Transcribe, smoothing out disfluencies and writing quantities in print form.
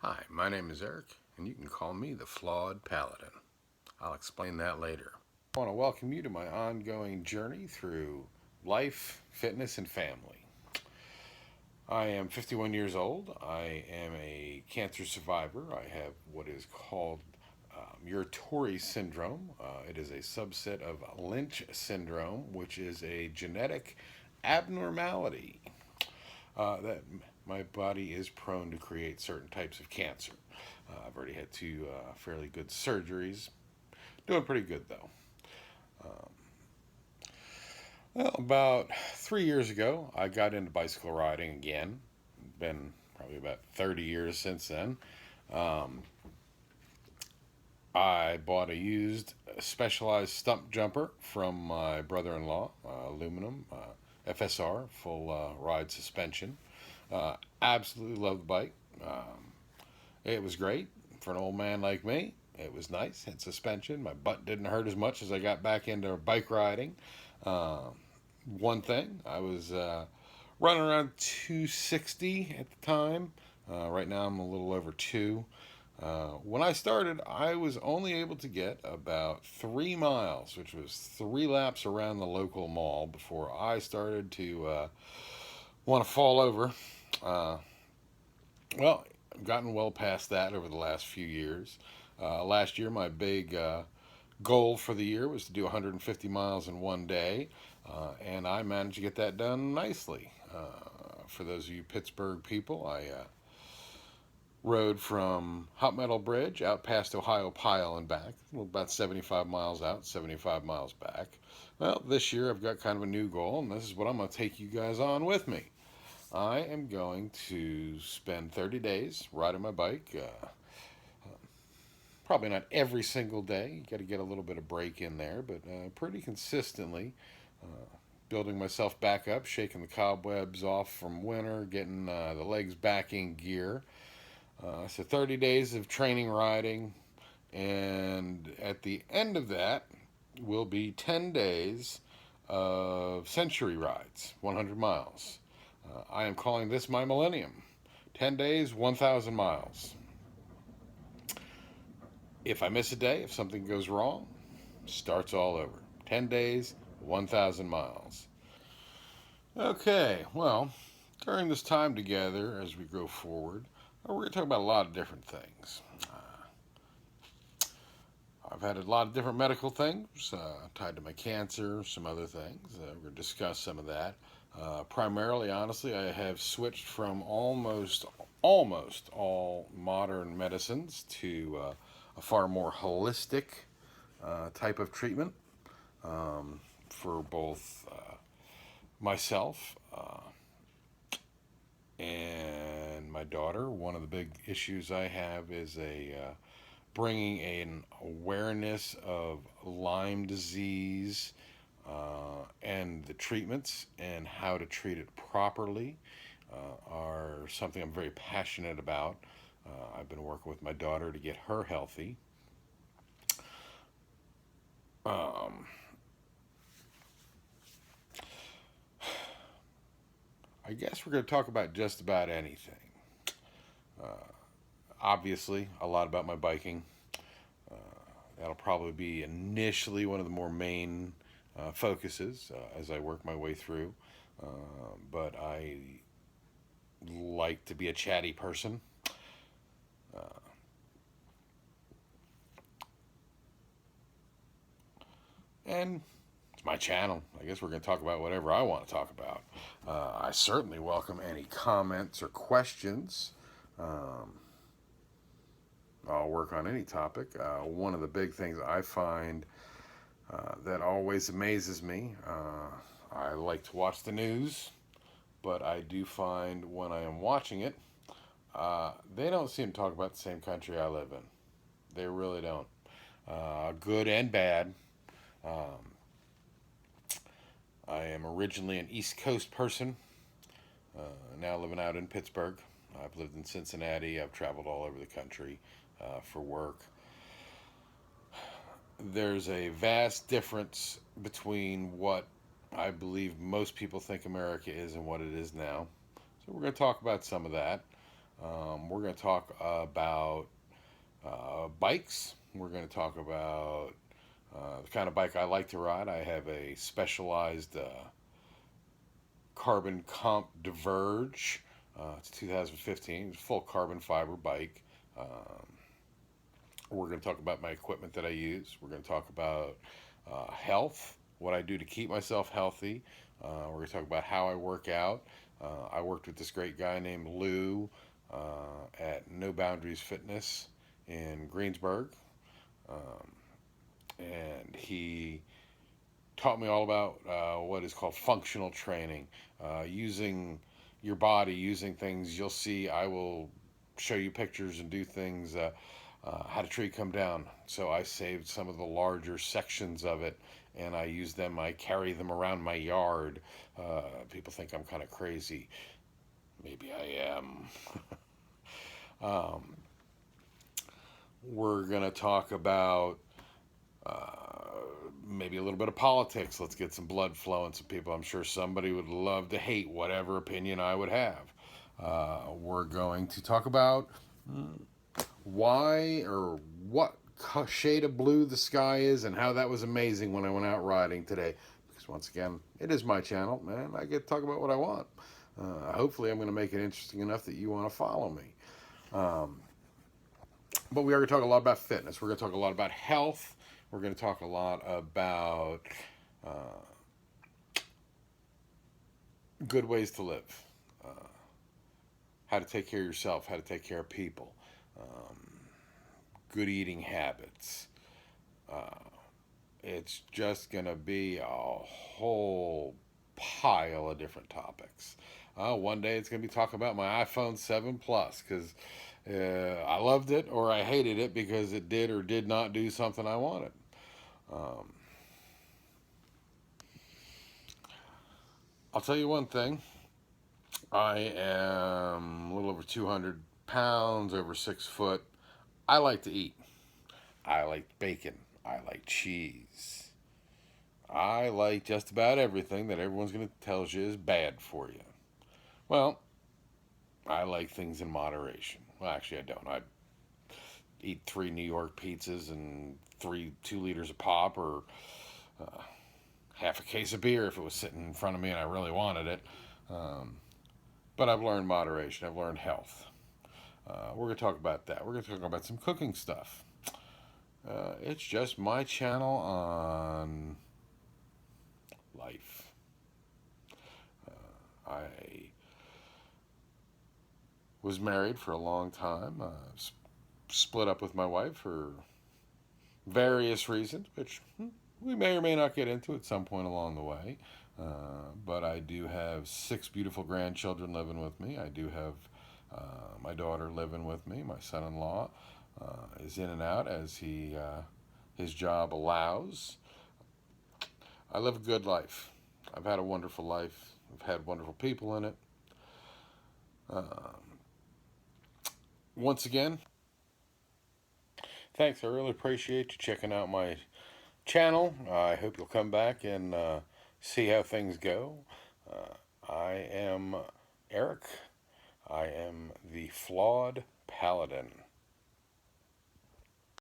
Hi, my name is Eric, and you can call me the Flawed Paladin. I'll explain that later. I want to welcome you to my ongoing journey through life, fitness, and family. I am 51 years old. I am a cancer survivor. I have what is called Uritori syndrome. It is a subset of Lynch syndrome, which is a genetic abnormality that my body is prone to create certain types of cancer. I've already had two fairly good surgeries. Doing pretty good though. Well, about 3 years ago, I got into bicycle riding again. Been probably about 30 years since then. Um, I bought a used specialized stump jumper from my brother in law, aluminum, FSR, full ride suspension. Absolutely love the bike. It was great for an old man like me. It was nice, had suspension. My butt didn't hurt as much as I got back into bike riding. Uh, One thing, I was running around 260 at the time. Right now, I'm a little over two. When I started, I was only able to get about 3 miles, which was 3 laps around the local mall before I started to want to fall over. Uh, well, I've gotten well past that over the last few years. Last year, my big goal for the year was to do 150 miles in one day, and I managed to get that done nicely. For those of you Pittsburgh people, I rode from Hot Metal Bridge out past Ohio Pile and back, about 75 miles out, 75 miles back. Well, this year I've got kind of a new goal, and this is what I'm going to take you guys on with me. I am going to spend 30 days riding my bike. Probably not every single day. You got to get a little bit of break in there, but pretty consistently building myself back up, shaking the cobwebs off from winter, getting the legs back in gear. So 30 days of training riding, and at the end of that will be 10 days of century rides, 100 miles. I am calling this my millennium. 10 days, 1,000 miles. If I miss a day, if something goes wrong, starts all over. 10 days, 1,000 miles. Okay, well, during this time together as we go forward, we're going to talk about a lot of different things. I've had a lot of different medical things tied to my cancer, some other things. We're going to discuss some of that. Primarily, honestly, I have switched from almost all modern medicines to a far more holistic type of treatment for both myself and my daughter. One of the big issues I have is a bringing an awareness of Lyme disease and the treatments and how to treat it properly are something I'm very passionate about. I've been working with my daughter to get her healthy. Um, I guess we're going to talk about just about anything. Obviously, a lot about my biking. That'll probably be initially one of the more main focuses as I work my way through. But I like to be a chatty person. And it's my channel. I guess we're going to talk about whatever I want to talk about. I certainly welcome any comments or questions. Um, I'll work on any topic. One of the big things I find that always amazes me, I like to watch the news, but I do find when I am watching it, they don't seem to talk about the same country I live in. They really don't. Good and bad. Um, I am originally an East Coast person, now living out in Pittsburgh. I've lived in Cincinnati. I've traveled all over the country for work. There's a vast difference between what I believe most people think America is and what it is now. So we're going to talk about some of that. We're going to talk about bikes. We're going to talk about the kind of bike I like to ride. I have a specialized Carbon Comp Diverge. It's 2015. It's a full carbon fiber bike. Um, we're going to talk about my equipment that I use. We're going to talk about health, what I do to keep myself healthy. We're going to talk about how I work out. I worked with this great guy named Lou at No Boundaries Fitness in Greensburg. Um, and he taught me all about what is called functional training, using your body, using things. You'll see, I will show you pictures and do things. Had a tree come down, so I saved some of the larger sections of it, and I use them. I carry them around my yard. People think I'm kind of crazy. Maybe I am. um, we're gonna talk about maybe a little bit of politics. Let's get some blood flowing. Some people, I'm sure somebody would love to hate whatever opinion I would have. We're going to talk about why or what shade of blue the sky is and how that was amazing when I went out riding today. Because once again, it is my channel, man. I get to talk about what I want. Hopefully, I'm going to make it interesting enough that you want to follow me. Um, but we are going to talk a lot about fitness. We're going to talk a lot about health. We're going to talk a lot about uh, good ways to live, uh, how to take care of yourself, how to take care of people, um, good eating habits. Uh, it's just going to be a whole pile of different topics. One day it's going to be talking about my iPhone 7 Plus because I loved it or I hated it because it did or did not do something I wanted. Um, I'll tell you one thing. I am a little over 200 pounds, over 6 foot. I like to eat. I like bacon. I like cheese. I like just about everything that everyone's going to tell you is bad for you. Well, I like things in moderation. Well, actually, I don't. I eat 3 New York pizzas and 2 liters of pop, or uh, half a case of beer if it was sitting in front of me and I really wanted it. Um, but I've learned moderation. I've learned health. We're going to talk about that. We're going to talk about some cooking stuff. It's just my channel on life. I was married for a long time, split up with my wife for various reasons, which we may or may not get into at some point along the way. But I do have 6 beautiful grandchildren living with me. I do have my daughter living with me. My son-in-law is in and out as his job allows. I live a good life. I've had a wonderful life. I've had wonderful people in it. Once again, thanks. I really appreciate you checking out my channel. I hope you'll come back and see how things go. I am Eric. I am the Flawed Paladin.